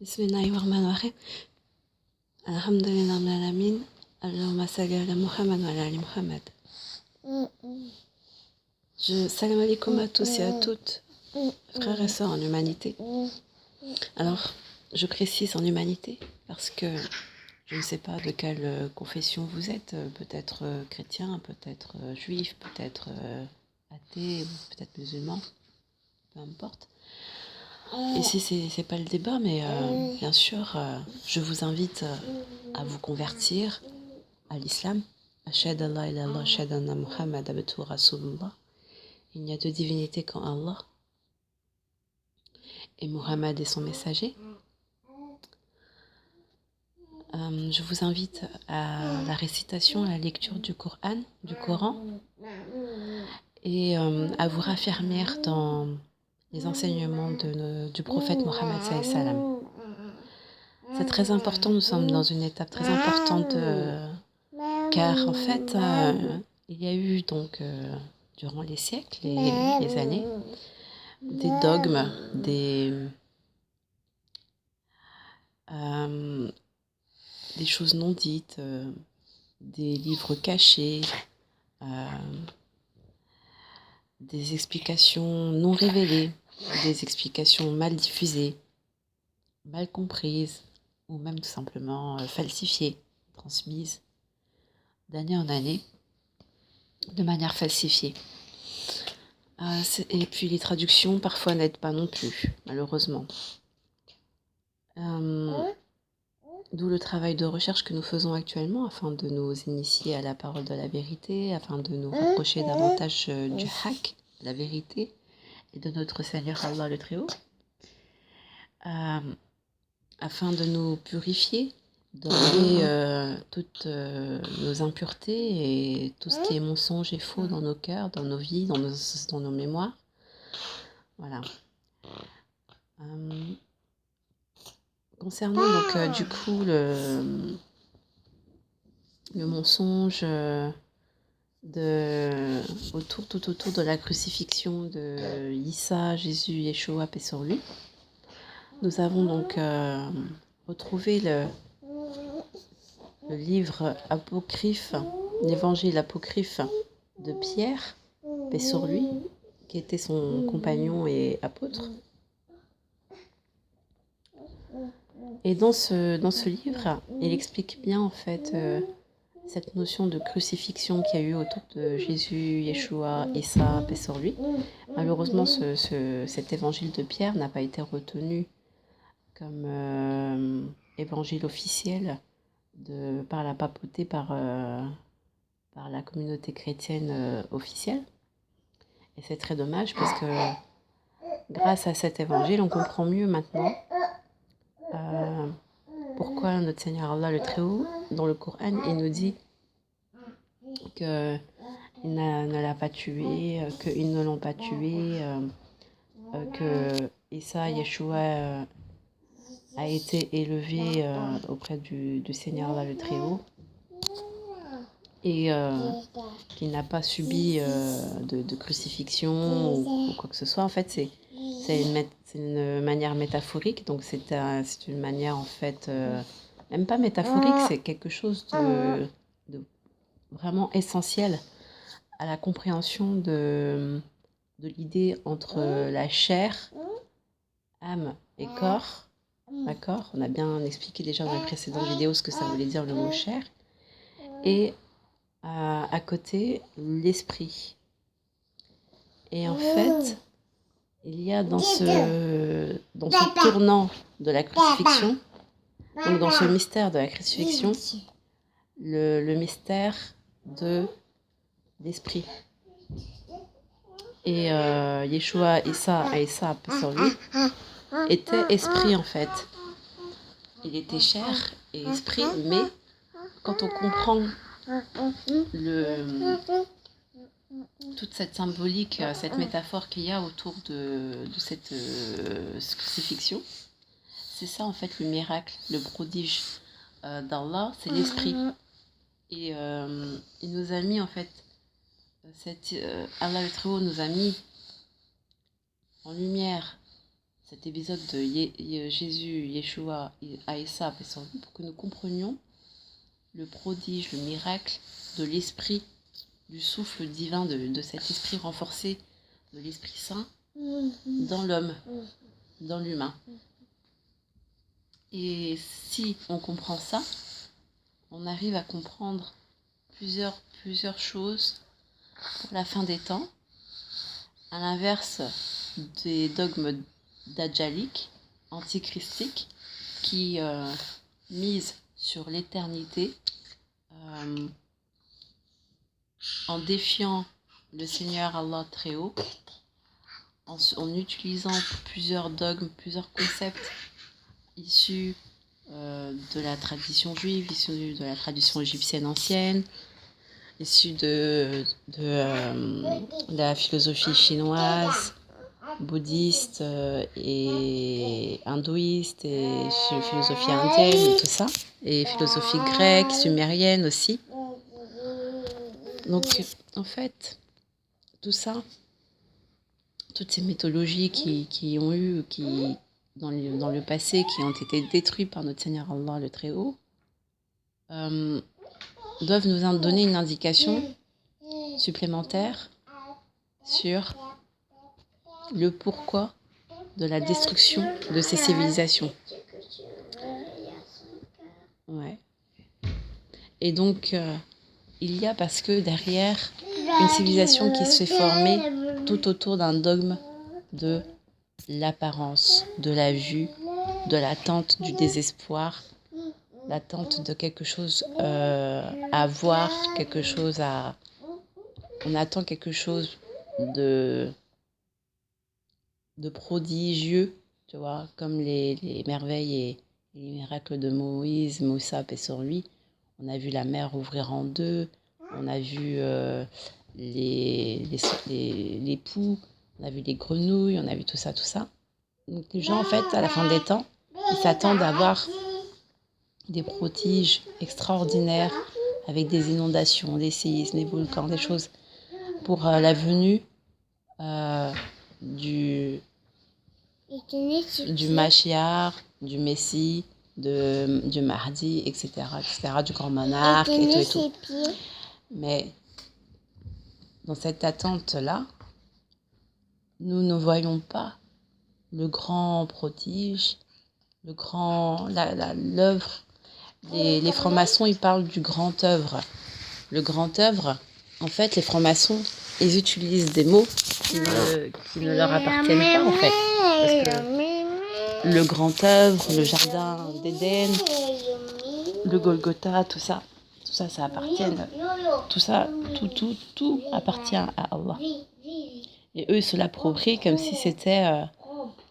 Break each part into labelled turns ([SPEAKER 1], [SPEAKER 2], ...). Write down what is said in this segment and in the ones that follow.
[SPEAKER 1] Bismillahirrahmanirrahim. Alhamdulillah rabbil alamin. Allahumma salli ala Muhammad wa ala ali Muhammad. Salam alaikum à tous et à toutes, frères et sœurs en humanité. Alors, je précise en humanité parce que je ne sais pas de quelle confession vous êtes, peut-être chrétien, peut-être juif, peut-être athée, ou peut-être musulman, peu importe. Ici, c'est pas le débat, mais bien sûr, je vous invite à vous convertir à l'islam. Ashhadu an la ilaha illallah, ashhadu anna Muhammad abduhu wa rasulullah. Il n'y a de divinité qu'en Allah. Et Muhammad est son messager. Je vous invite à la récitation, à la lecture du Coran, et à vous raffermir dans les enseignements du prophète Mohammed sallallahu alayhi wa sallam. C'est très important, nous sommes dans une étape très importante, car en fait, il y a eu donc, durant les siècles et les années, des dogmes, des choses non dites, des livres cachés, des explications non révélées, des explications mal diffusées, mal comprises, ou même tout simplement falsifiées, transmises d'année en année, de manière falsifiée. Et puis les traductions parfois n'aident pas non plus, malheureusement. D'où le travail de recherche que nous faisons actuellement afin de nous initier à la parole de la vérité, afin de nous rapprocher davantage du haqq, de la vérité, et de notre Seigneur Allah le Très-Haut, afin de nous purifier, d'enlever toutes nos impuretés et tout ce qui est mensonge et faux dans nos cœurs, dans nos vies, dans nos mémoires. Voilà. Concernant donc du coup le mensonge tout autour de la crucifixion de Issa, Jésus, Yeshua, paix sur lui, nous avons donc retrouvé le livre apocryphe, l'évangile apocryphe de Pierre, paix sur lui, qui était son compagnon et apôtre. Et dans ce livre, il explique bien en fait cette notion de crucifixion qu'il y a eu autour de Jésus, Yeshua, Issa, paix sur lui. Malheureusement, cet évangile de Pierre n'a pas été retenu comme évangile officiel par la papauté, par la communauté chrétienne officielle. Et c'est très dommage parce que grâce à cet évangile, on comprend mieux maintenant pourquoi notre Seigneur Allah le Très-Haut, dans le Coran, il nous dit qu'il ne l'a pas tué, qu'ils ne l'ont pas tué, que Issa, Yeshua, a été élevé auprès du Seigneur Allah le Très-Haut, et qu'il n'a pas subi de crucifixion ou quoi que ce soit. En fait, c'est une manière métaphorique, donc c'est une manière en fait, même pas métaphorique, c'est quelque chose de vraiment essentiel à la compréhension de l'idée entre la chair, âme et corps. D'accord ? On a bien expliqué déjà dans les précédentes vidéos ce que ça voulait dire le mot chair. Et à côté, l'esprit. Et en fait, il y a dans ce tournant de la crucifixion, donc dans ce mystère de la crucifixion, le mystère de l'esprit. Et Yeshua, Issa, paix sur lui, était esprit en fait. Il était chair et esprit, mais quand on comprend toute cette symbolique, cette métaphore qu'il y a autour de cette crucifixion, c'est ça en fait le miracle, le prodige d'Allah, c'est l'esprit. Et il nous a mis en fait, Allah le Très-Haut nous a mis en lumière cet épisode de Jésus, Yeshua, Aïssa, pour que nous comprenions le prodige, le miracle de l'esprit, du souffle divin, de cet esprit renforcé, de l'Esprit Saint dans l'homme, dans l'humain. Et si on comprend ça, on arrive à comprendre plusieurs choses pour la fin des temps, à l'inverse des dogmes dajjaliques, antichristiques, qui misent sur l'éternité en défiant le Seigneur Allah très haut, en utilisant plusieurs dogmes, plusieurs concepts issus de la tradition juive, issus de la tradition égyptienne ancienne, issus de la philosophie chinoise, bouddhiste et hindouiste, et philosophie indienne et tout ça, et philosophie grecque, sumérienne aussi. Donc en fait, tout ça, toutes ces mythologies qui ont eu, dans le passé, qui ont été détruites par notre Seigneur Allah le Très-Haut, doivent nous donner une indication supplémentaire sur le pourquoi de la destruction de ces civilisations. Ouais. Et donc, il y a, parce que derrière, une civilisation qui se fait former tout autour d'un dogme de l'apparence, de la vue, de l'attente du désespoir, l'attente de quelque chose à voir, quelque chose à... On attend quelque chose de prodigieux, tu vois, comme les merveilles et les miracles de Moïse, Moussa, paix sur lui. On a vu la mer ouvrir en deux, on a vu les poux, on a vu les grenouilles, on a vu tout ça. Donc les gens, en fait, à la fin des temps, ils s'attendent à voir des prodiges extraordinaires avec des inondations, des séismes, des volcans, des choses pour la venue du Mashiach, du Messie, du Mahdi, etc., du grand monarque et tout. Mais dans cette attente-là, nous ne voyons pas le grand prodige, l'œuvre. Les francs-maçons, ils parlent du grand œuvre. Le grand œuvre, en fait, les francs-maçons, ils utilisent des mots qui ne leur appartiennent pas, en fait. Parce que le grand œuvre, le jardin d'Éden, le Golgotha, tout ça appartient. Tout appartient à Allah. Et eux, ils se l'approprient comme si c'était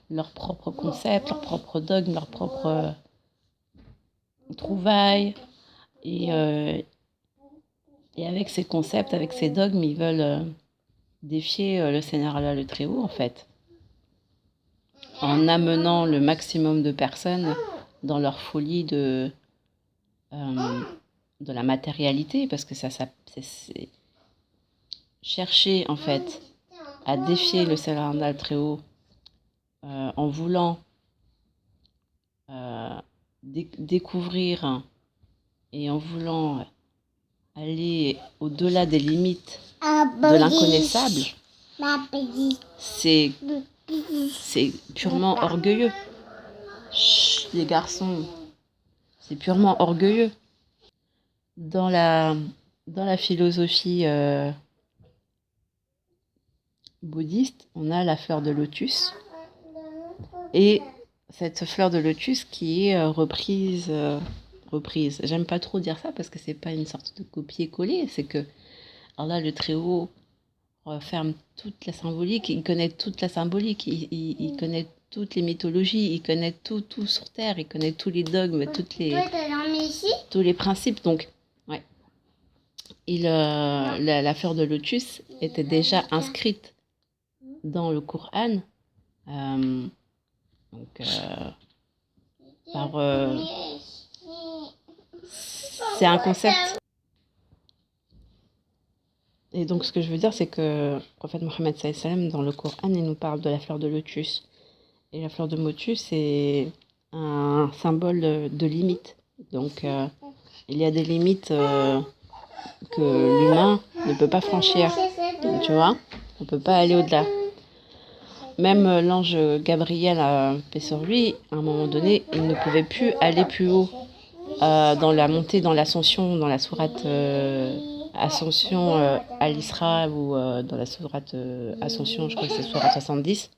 [SPEAKER 1] leur propre concept, leur propre dogme, leur propre trouvaille. Et avec ces concepts, avec ces dogmes, ils veulent défier le Seigneur Allah le Très-Haut, en fait, en amenant le maximum de personnes dans leur folie de la matérialité, parce que c'est chercher, en fait, à défier le Seigneur Allah le Très-Haut en voulant découvrir et en voulant aller au-delà des limites de l'inconnaissable, c'est purement orgueilleux. Chut, les garçons, c'est purement orgueilleux. Dans la philosophie bouddhiste, on a la fleur de lotus. Et cette fleur de lotus qui est reprise. J'aime pas trop dire ça parce que c'est pas une sorte de copier-coller, c'est que Allah le Très-Haut referme toute la symbolique, il connaît toute la symbolique, il connaît toutes les mythologies, il connaît tout sur Terre, il connaît tous les dogmes, tous les principes. Donc, ouais. La fleur de lotus était déjà inscrite dans le Coran. C'est un concept. Et donc, ce que je veux dire, c'est que le prophète Mohammed sallallahu alayhi wa sallam, dans le Coran, il nous parle de la fleur de lotus. Et la fleur de motus, c'est un symbole de limite. Donc, il y a des limites que l'humain ne peut pas franchir. Tu vois, on ne peut pas aller au-delà. Même l'ange Gabriel, paix sur lui, à un moment donné, il ne pouvait plus aller plus haut dans la montée, dans l'ascension, dans la sourate Ascension Al-Isra ou dans la sourate Ascension, je crois que c'est sourate 70.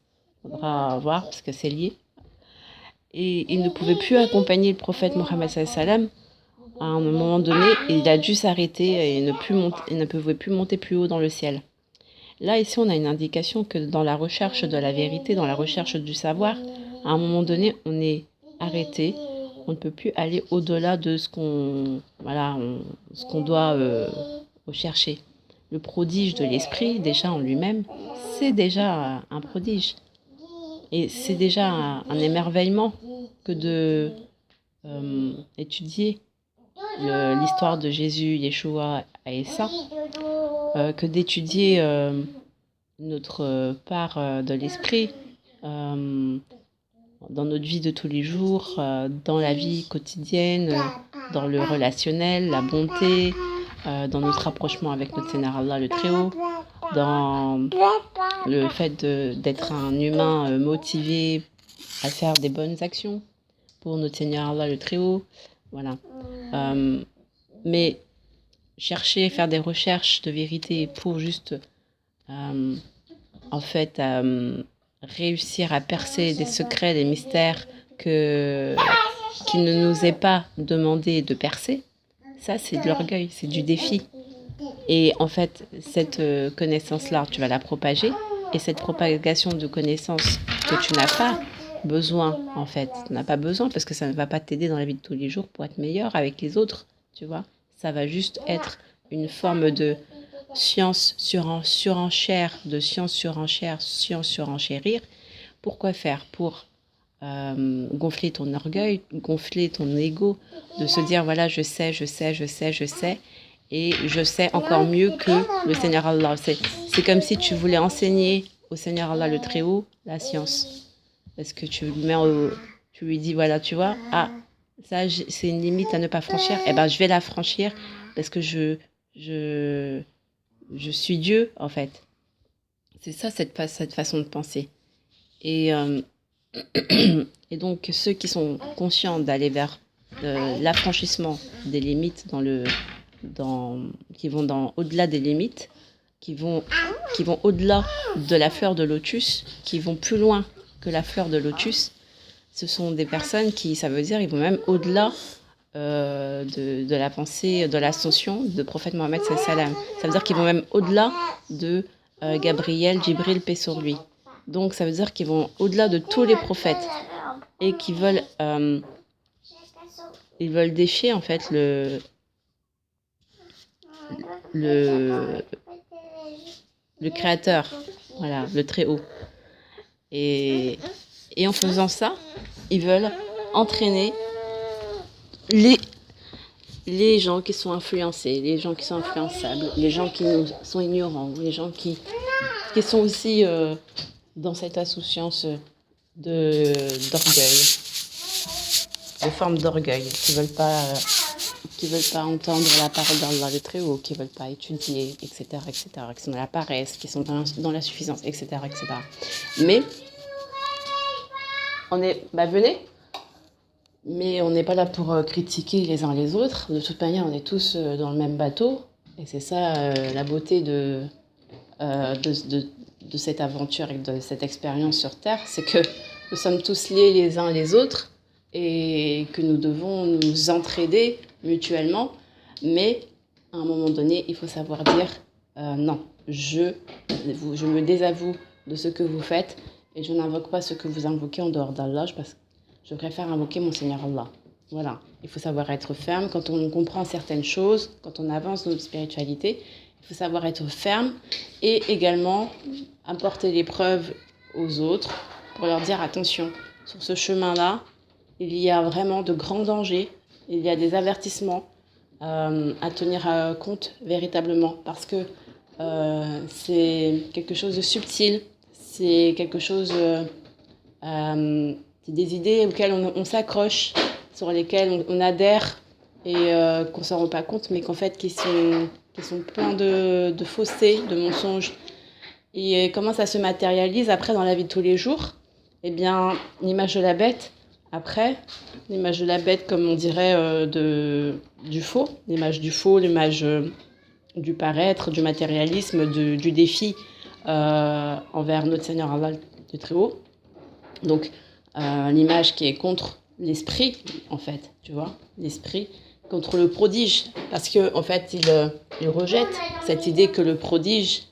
[SPEAKER 1] Il faudra voir parce que c'est lié. Et il ne pouvait plus accompagner le prophète Mohammed sallam. À un moment donné, il a dû s'arrêter et il ne pouvait plus monter plus haut dans le ciel. Là, ici, on a une indication que dans la recherche de la vérité, dans la recherche du savoir, à un moment donné, on est arrêté. On ne peut plus aller au-delà de ce qu'on doit rechercher. Le prodige de l'esprit, déjà en lui-même, c'est déjà un prodige. Et c'est déjà un émerveillement que de étudier l'histoire de Jésus, Yeshua et Issa, que d'étudier notre part de l'esprit dans notre vie de tous les jours, dans la vie quotidienne, dans le relationnel, la bonté, dans notre rapprochement avec notre Seigneur Allah le Très-Haut, dans le fait d'être un humain motivé à faire des bonnes actions pour notre Seigneur Allah le Très-Haut. Voilà. Mais chercher, faire des recherches de vérité pour juste, en fait, réussir à percer des secrets, des mystères qui ne nous est pas demandé de percer, ça c'est de l'orgueil, c'est du défi. Et en fait, cette connaissance-là, tu vas la propager. Et cette propagation de connaissances que tu n'as pas besoin, en fait, tu n'as pas besoin parce que ça ne va pas t'aider dans la vie de tous les jours pour être meilleur avec les autres, tu vois. Ça va juste être une forme de science surenchère, science surenchérir. Pourquoi faire? Pour gonfler ton orgueil, gonfler ton ego, de se dire voilà, je sais, et je sais encore mieux que le Seigneur Allah. C'est comme si tu voulais enseigner au Seigneur Allah le Très-Haut la science. Parce que tu lui dis, voilà, tu vois, ça c'est une limite à ne pas franchir. Eh ben, je vais la franchir parce que je suis Dieu, en fait. C'est ça, cette façon de penser. Et donc, ceux qui sont conscients d'aller vers l'affranchissement des limites qui vont au-delà des limites, qui vont au-delà de la fleur de lotus, qui vont plus loin que la fleur de lotus, ce sont des personnes ça veut dire, ils vont même au-delà de la pensée, de l'ascension de prophète Mohammed sallam. Ça veut dire qu'ils vont même au-delà de Gabriel, Djibril, paix sur lui. Donc ça veut dire qu'ils vont au-delà de tous les prophètes et qu'ils ils veulent défier en fait le Créateur, voilà, le Très-Haut. Et en faisant ça, ils veulent entraîner les gens qui sont influencés, les gens qui sont influençables, les gens qui sont ignorants, les gens qui sont aussi dans cette insouciance d'orgueil, de forme d'orgueil, qui veulent pas entendre la parole d'Allah le Très-Haut, qui veulent pas étudier, etc., qui sont dans la paresse, qui sont dans la suffisance, etc., etc. Mais venez. Mais on n'est pas là pour critiquer les uns les autres. De toute manière, on est tous dans le même bateau. Et c'est ça la beauté de cette aventure et de cette expérience sur Terre. C'est que nous sommes tous liés les uns les autres et que nous devons nous entraider mutuellement. Mais à un moment donné, il faut savoir dire non, je me désavoue de ce que vous faites et je n'invoque pas ce que vous invoquez en dehors d'Allah parce que je préfère invoquer mon Seigneur Allah. Voilà, il faut savoir être ferme quand on comprend certaines choses, quand on avance dans notre spiritualité. Il faut savoir être ferme et également apporter les preuves aux autres pour leur dire attention, sur ce chemin-là, il y a vraiment de grands dangers, il y a des avertissements à tenir compte véritablement parce que c'est quelque chose de subtil, c'est quelque chose C'est des idées auxquelles on s'accroche, sur lesquelles on adhère et qu'on ne s'en rend pas compte, mais qu'en fait, qui sont pleins de fausseté, de mensonges. Et comment ça se matérialise après dans la vie de tous les jours? Eh bien, l'image de la bête, après, l'image de la bête, comme on dirait, du faux, l'image du faux, l'image du paraître, du matérialisme, du défi envers notre Seigneur Allah du Très-Haut. Donc, l'image qui est contre l'esprit, en fait, tu vois, l'esprit, contre le prodige, parce que en fait, il rejette cette idée que le prodige,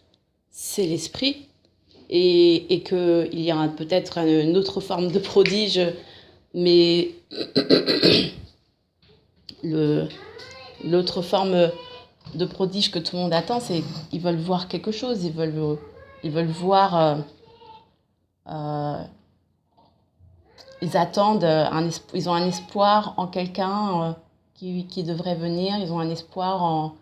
[SPEAKER 1] c'est l'esprit, et qu'il y a peut-être une autre forme de prodige, mais l'autre forme de prodige que tout le monde attend, c'est qu'ils veulent voir quelque chose, ils veulent voir, ils attendent, ils ont un espoir en quelqu'un qui devrait venir, ils ont un espoir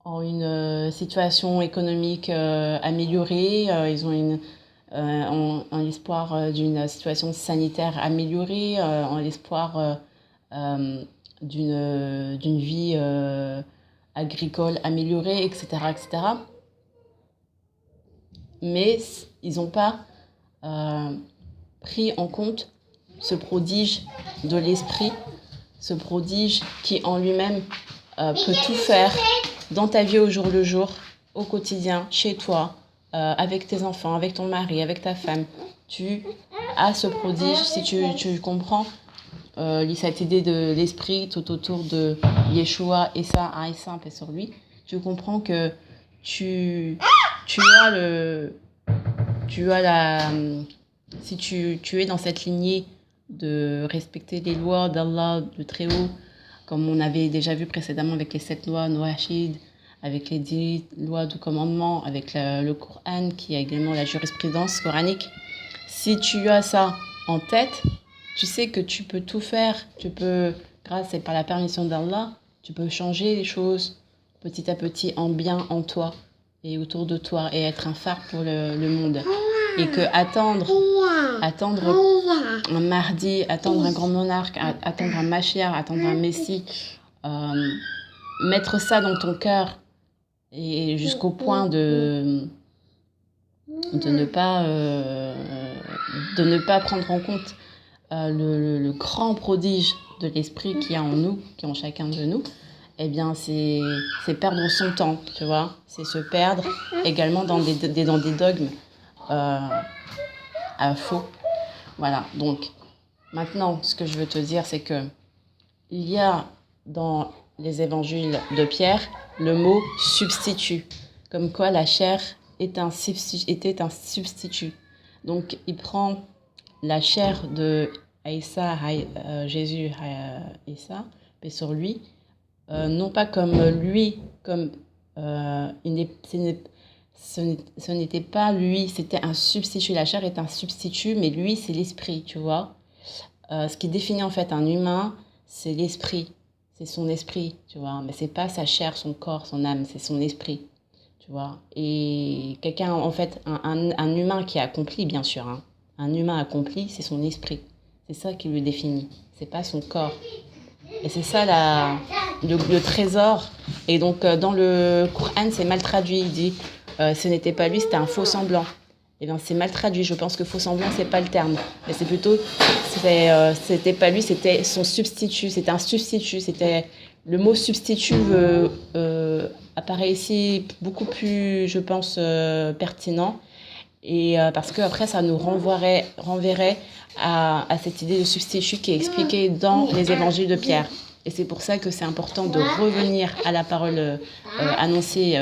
[SPEAKER 1] en une situation économique améliorée, ils ont en l'espoir d'une situation sanitaire améliorée, en l'espoir d'une vie agricole améliorée, etc., etc. Mais ils n'ont pas pris en compte ce prodige de l'esprit, ce prodige qui en lui-même peut tout faire dans ta vie au jour le jour, au quotidien, chez toi, avec tes enfants, avec ton mari, avec ta femme. Tu as ce prodige, si tu comprends cette idée de l'esprit tout autour de Yeshua et ça, Aïssa, paix sur lui, tu comprends que tu as la... Si tu es dans cette lignée de respecter les lois d'Allah, de Très-Haut, comme on avait déjà vu précédemment avec les 7 lois Noachid, avec les 10 lois du commandement, avec le Coran, qui a également la jurisprudence coranique. Si tu as ça en tête, tu sais que tu peux tout faire. Tu peux, grâce et par la permission d'Allah, tu peux changer les choses petit à petit en bien en toi et autour de toi et être un phare pour le monde. Et que attendre un Mahdi, attendre un grand monarque, attendre un Mashiach, attendre un Messie, mettre ça dans ton cœur et jusqu'au point de ne pas prendre en compte le grand prodige de l'esprit qu'il y a en nous, qui est en chacun de nous, eh bien c'est perdre son temps, tu vois, c'est se perdre également dans des dogmes faux. Voilà, donc maintenant ce que je veux te dire, c'est que il y a dans les évangiles de Pierre le mot substitut, comme quoi la chair était un substitut. Donc il prend la chair de Aïssa, Jésus, Aïssa, paix sur lui, non pas comme lui, comme ce n'était pas lui, c'était un substitut. La chair est un substitut, mais lui, c'est l'esprit, tu vois. Ce qui définit en fait un humain, c'est l'esprit, c'est son esprit, tu vois. Mais c'est pas sa chair, son corps, son âme, c'est son esprit, tu vois. Et quelqu'un, en fait, un humain qui a accompli, bien sûr, hein, un humain accompli, c'est son esprit. C'est ça qui le définit, c'est pas son corps. Et c'est ça le trésor. Et donc, dans le Coran, c'est mal traduit. Il dit ce n'était pas lui, c'était un faux semblant. Et bien, c'est mal traduit. Je pense que faux semblant, c'est pas le terme. Mais c'est plutôt, c'était pas lui, c'était son substitut. C'était un substitut. Le mot substitut apparaît ici beaucoup plus, je pense, pertinent. Et parce qu'après, ça nous renverrait à cette idée de substitut qui est expliquée dans les évangiles de Pierre. Et c'est pour ça que c'est important de revenir à la parole annoncée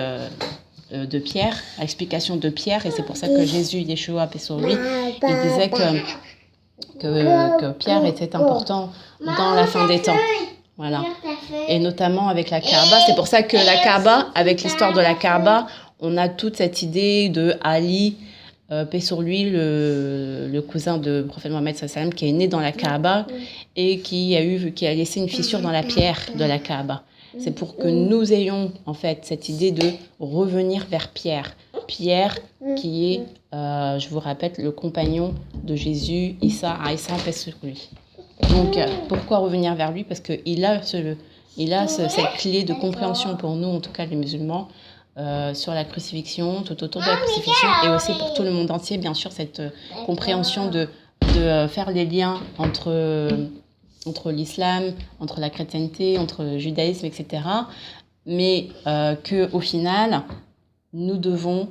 [SPEAKER 1] de Pierre, à l'explication de Pierre. Et c'est pour ça que Jésus, Yeshua, paix sur lui, il disait que Pierre était important dans la fin des temps. Voilà. Et notamment avec la Kaaba. C'est pour ça que la Kaaba, avec l'histoire de la Kaaba, on a toute cette idée de Ali, paix sur lui, le cousin de prophète Mohammed sallam, qui est né dans la Kaaba et qui a laissé une fissure dans la pierre de la Kaaba. C'est pour que nous ayons en fait cette idée de revenir vers Pierre. Pierre, qui est, je vous rappelle, le compagnon de Jésus, Issa, Aïssa, paix sur lui. Donc, pourquoi revenir vers lui? Parce qu'il a, cette clé de compréhension pour nous, en tout cas les musulmans, sur la crucifixion, tout autour de la crucifixion, et aussi pour tout le monde entier, bien sûr, cette compréhension de faire les liens entre l'islam, entre la chrétienté, entre le judaïsme, etc. Mais qu'au final, nous devons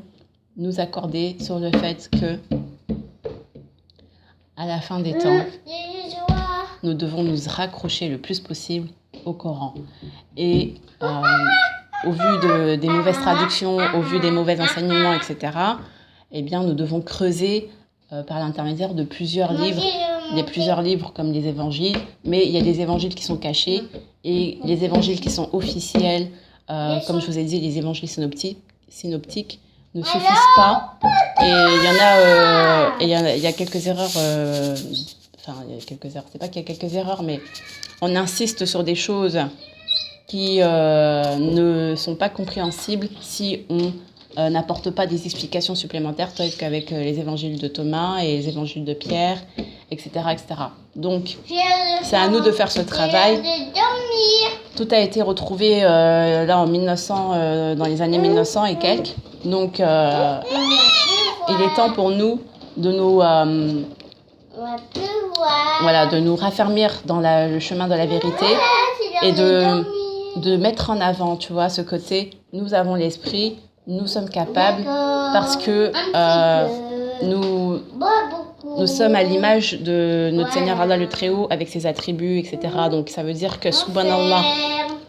[SPEAKER 1] nous accorder sur le fait que, à la fin des temps, nous devons nous raccrocher le plus possible au Coran. Et au vu des mauvaises traductions, au vu des mauvais enseignements, etc., eh bien, nous devons creuser par l'intermédiaire de plusieurs livres. Il y a plusieurs livres comme les évangiles, mais il y a des évangiles qui sont cachés et les évangiles qui sont officiels, comme je vous ai dit, les évangiles synoptiques ne suffisent pas. Et il y a quelques erreurs, c'est pas qu'il y a quelques erreurs, mais on insiste sur des choses qui ne sont pas compréhensibles si on n'apporte pas des explications supplémentaires, telles qu'avec les évangiles de Thomas et les évangiles de Pierre, etc. etc. Donc, c'est à nous de faire ce travail. Tout a été retrouvé là en 1900, dans les années 1900 et quelques. Donc, il est temps pour nous de nous raffermir dans le chemin de la vérité et de mettre en avant, tu vois, ce côté, nous avons l'esprit, nous sommes capables, parce que nous sommes à l'image de notre Seigneur Allah le Très-Haut, avec ses attributs, etc. Donc ça veut dire que Subhanallah,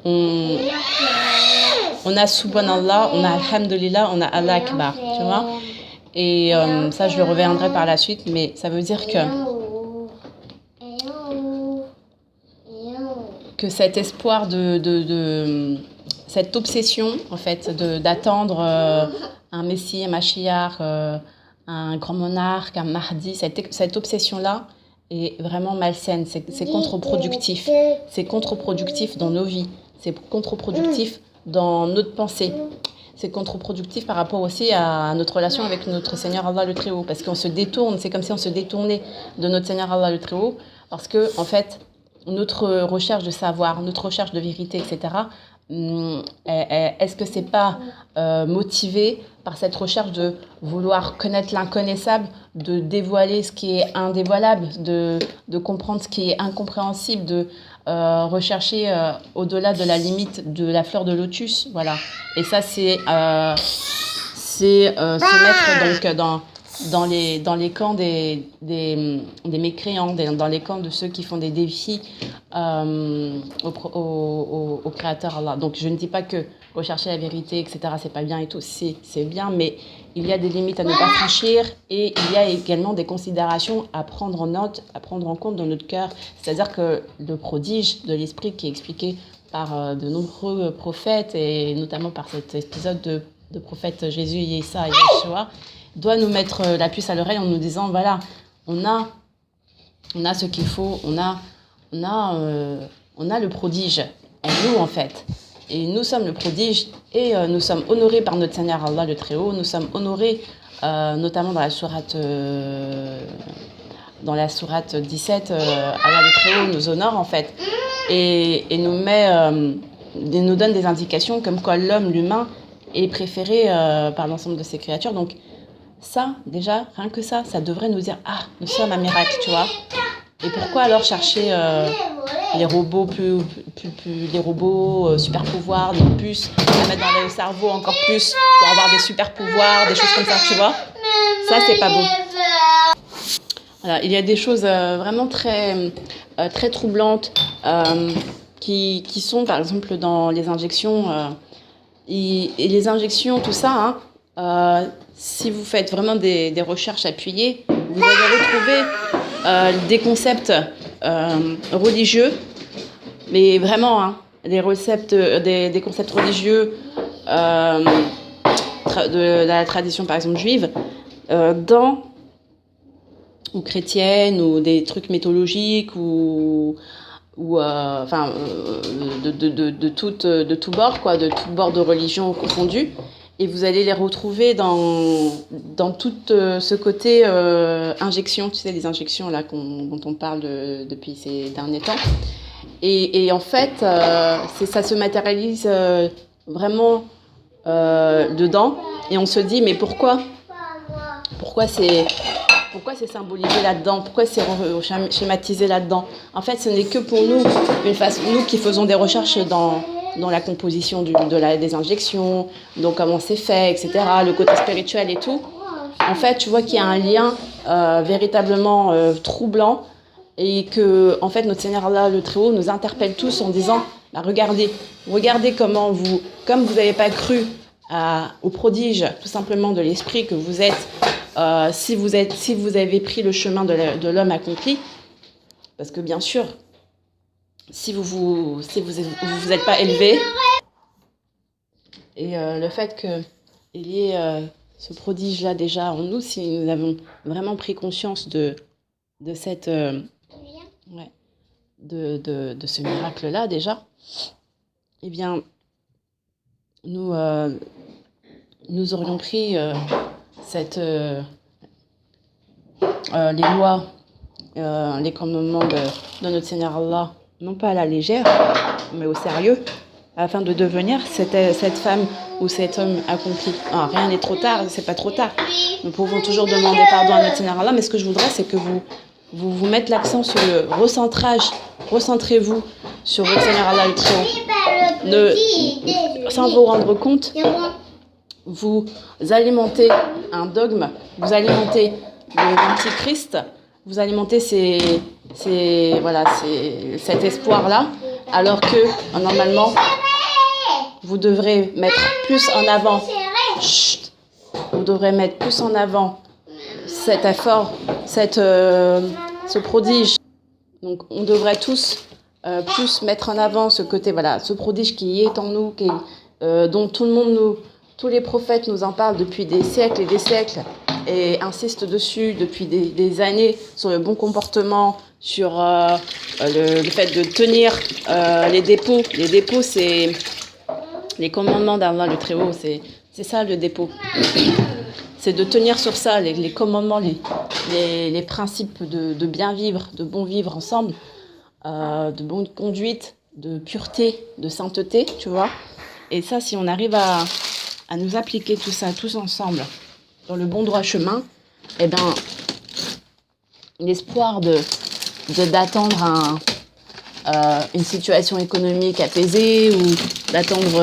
[SPEAKER 1] on a Subhanallah, on a Alhamdulillah, on a Allah Akbar, tu vois. Et ça, je le reviendrai par la suite, mais ça veut dire que cet espoir cette obsession, en fait, d'attendre un Messie, un Mashiach, un grand monarque, un Mahdi, cette obsession-là est vraiment malsaine, c'est contre-productif. C'est contre-productif dans nos vies, c'est contre-productif dans notre pensée. C'est contre-productif par rapport aussi à notre relation avec notre Seigneur Allah le Très-Haut, parce qu'on se détourne, c'est comme si on se détournait de notre Seigneur Allah le Très-Haut, parce que, en fait, notre recherche de savoir, notre recherche de vérité, etc., est-ce que c'est pas motivé par cette recherche de vouloir connaître l'inconnaissable, de dévoiler ce qui est indévoilable, de comprendre ce qui est incompréhensible, de rechercher au-delà de la limite de la fleur de lotus, voilà. Et ça, c'est se mettre donc dans les camps des mécréants, dans les camps de ceux qui font des défis au Créateur Allah. Donc je ne dis pas que rechercher la vérité, etc., c'est pas bien et tout, c'est bien, mais il y a des limites à ne pas franchir et il y a également des considérations à prendre en note, à prendre en compte dans notre cœur. C'est-à-dire que le prodige de l'esprit qui est expliqué par de nombreux prophètes et notamment par cet épisode de prophète Jésus, Issa et Yeshua, doit nous mettre la puce à l'oreille en nous disant, voilà, on a ce qu'il faut, on a le prodige en nous, en fait. Et nous sommes le prodige et nous sommes honorés par notre Seigneur Allah le Très-Haut. Nous sommes honorés notamment dans la sourate 17, Allah le Très-Haut nous honore, en fait. Et nous donne des indications comme quoi l'humain, est préféré par l'ensemble de ses créatures. Donc, ça, déjà, rien que ça devrait nous dire « Ah, nous sommes un miracle », tu vois. Et pourquoi alors chercher les robots, les robots super pouvoirs, des puces, à mettre dans le cerveau encore plus pour avoir des super pouvoirs, des choses comme ça, tu vois. Ça, c'est pas bon. Voilà, il y a des choses vraiment très, très troublantes qui sont, par exemple, dans les injections. Et les injections, tout ça, si vous faites vraiment des recherches appuyées, vous allez retrouver des concepts religieux, mais vraiment, des concepts religieux de la tradition, par exemple, juive, ou chrétienne, ou des trucs mythologiques, de tout bord, quoi, de tout bord de religion confondue. Et vous allez les retrouver dans tout ce côté injection, tu sais, les injections là, dont on parle depuis ces derniers temps. Et en fait, ça se matérialise vraiment dedans. Et on se dit, mais pourquoi c'est symbolisé là-dedans? Pourquoi c'est schématisé là-dedans? En fait, ce n'est que pour nous, nous qui faisons des recherches dans la composition des injections, donc comment c'est fait, etc., le côté spirituel et tout. En fait, tu vois qu'il y a un lien véritablement troublant et que, en fait, notre Seigneur Allah, le Très-Haut, nous interpelle tous en disant, bah, regardez comme vous n'avez pas cru au prodige, tout simplement, de l'esprit que vous êtes, si vous avez pris le chemin de l'homme accompli, parce que bien sûr, si vous êtes pas élevé, et le fait qu'il y ait ce prodige-là déjà en nous, si nous avons vraiment pris conscience de cette de ce miracle-là déjà, eh bien, nous aurions pris les lois, les commandements de notre Seigneur Allah, non pas à la légère, mais au sérieux, afin de devenir cette femme ou cet homme accompli. Rien n'est trop tard, c'est pas trop tard. Nous pouvons toujours demander pardon à notre Seigneur Allah, mais ce que je voudrais, c'est que vous mettez l'accent sur le recentrage. Recentrez-vous sur votre Seigneur Allah le Très-Haut. Sans vous rendre compte, vous alimentez un dogme, vous alimentez l'antichrist, vous alimentez cet espoir-là, alors que normalement, vous devrez mettre plus en avant, cet effort, ce prodige. Donc, on devrait tous plus mettre en avant ce côté, ce prodige qui est en nous, dont tous les prophètes nous en parlent depuis des siècles et des siècles et insistent dessus depuis des années sur le bon comportement, sur le fait de tenir les dépôts. Les dépôts, c'est les commandements d'Allah le Très-Haut, c'est ça le dépôt. C'est de tenir sur ça, les commandements, les principes de bien vivre, de bon vivre ensemble, de bonne conduite, de pureté, de sainteté, tu vois. Et ça, si on arrive à nous appliquer tout ça, tous ensemble, dans le bon droit chemin, eh ben, l'espoir d'attendre une situation économique apaisée ou d'attendre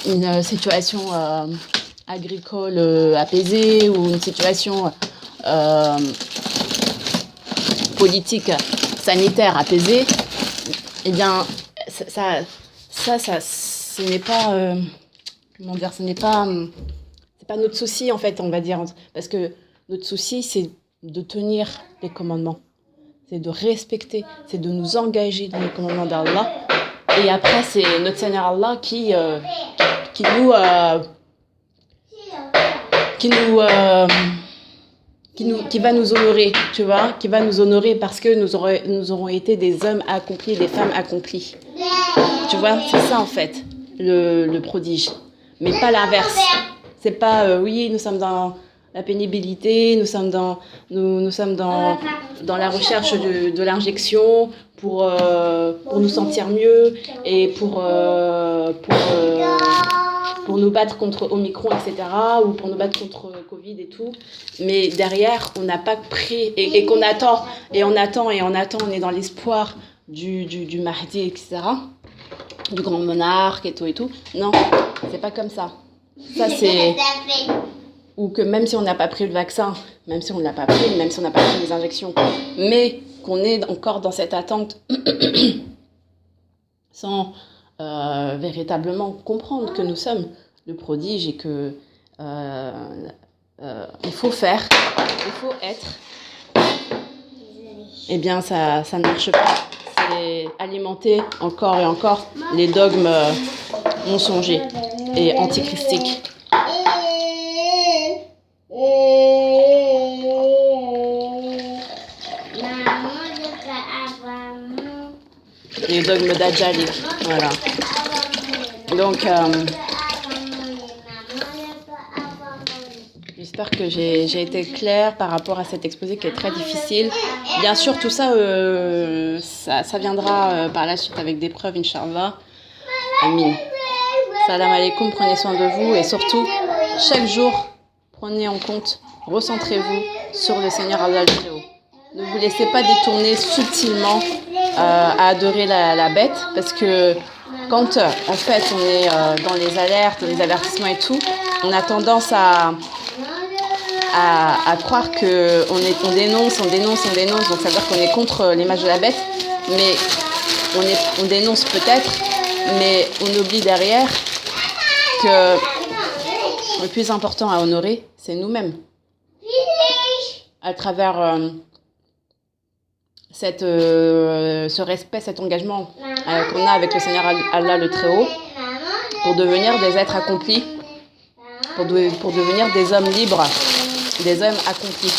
[SPEAKER 1] une situation agricole apaisée ou une situation politique sanitaire apaisée, eh bien, ça ce n'est pas c'est pas notre souci en fait, on va dire, parce que notre souci c'est de tenir les commandements, c'est de respecter, c'est de nous engager dans les commandements d'Allah. Et après c'est notre Seigneur Allah qui va nous honorer, tu vois, qui va nous honorer parce que nous aurons été des hommes accomplis, des femmes accomplies. Tu vois, c'est ça en fait, le prodige. Mais pas l'inverse. C'est pas, oui, nous sommes dans la pénibilité, nous sommes dans la recherche de l'injection pour nous sentir mieux et pour nous battre contre Omicron, etc., ou pour nous battre contre Covid et tout. Mais derrière, on n'a pas pris, et qu'on attend, on est dans l'espoir du Mahdi, etc., du grand monarque et tout. Non, c'est pas comme ça. Ça, c'est... Ou que même si on n'a pas pris le vaccin, même si on ne l'a pas pris, même si on n'a pas pris les injections, mais qu'on est encore dans cette attente sans véritablement comprendre que nous sommes le prodige et que il faut faire, il faut être, eh bien ça ne marche pas. C'est alimenter encore et encore les dogmes mensongers et antichristiques. Les dogmes dajjaliques, voilà. Donc, J'espère que j'ai été claire par rapport à cet exposé qui est très difficile. Bien sûr, tout ça, ça viendra par la suite avec des preuves, Inch'Allah. Amin. Salam alaikum, prenez soin de vous et surtout, chaque jour, prenez en compte, recentrez-vous sur le Seigneur Allah le Très-Haut. Ne vous laissez pas détourner subtilement à adorer la bête, parce que quand en fait on est dans les alertes, les avertissements et tout, on a tendance à croire qu'on dénonce, donc ça veut dire qu'on est contre l'image de la bête, mais on dénonce peut-être, mais on oublie derrière que le plus important à honorer, c'est nous-mêmes. À travers ce respect, cet engagement qu'on a avec le Seigneur Allah le Très-Haut, pour devenir des êtres accomplis, pour devenir des hommes libres, des hommes accomplis.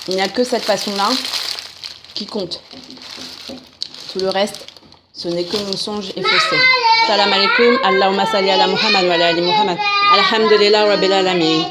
[SPEAKER 1] Il n'y a que cette façon-là qui compte. Tout le reste, ce n'est que mensonge et fausseté. Salam alaikum, Allahumma salli ala Muhammad wa ala ali Muhammad. Alhamdulillah rabbil alamin.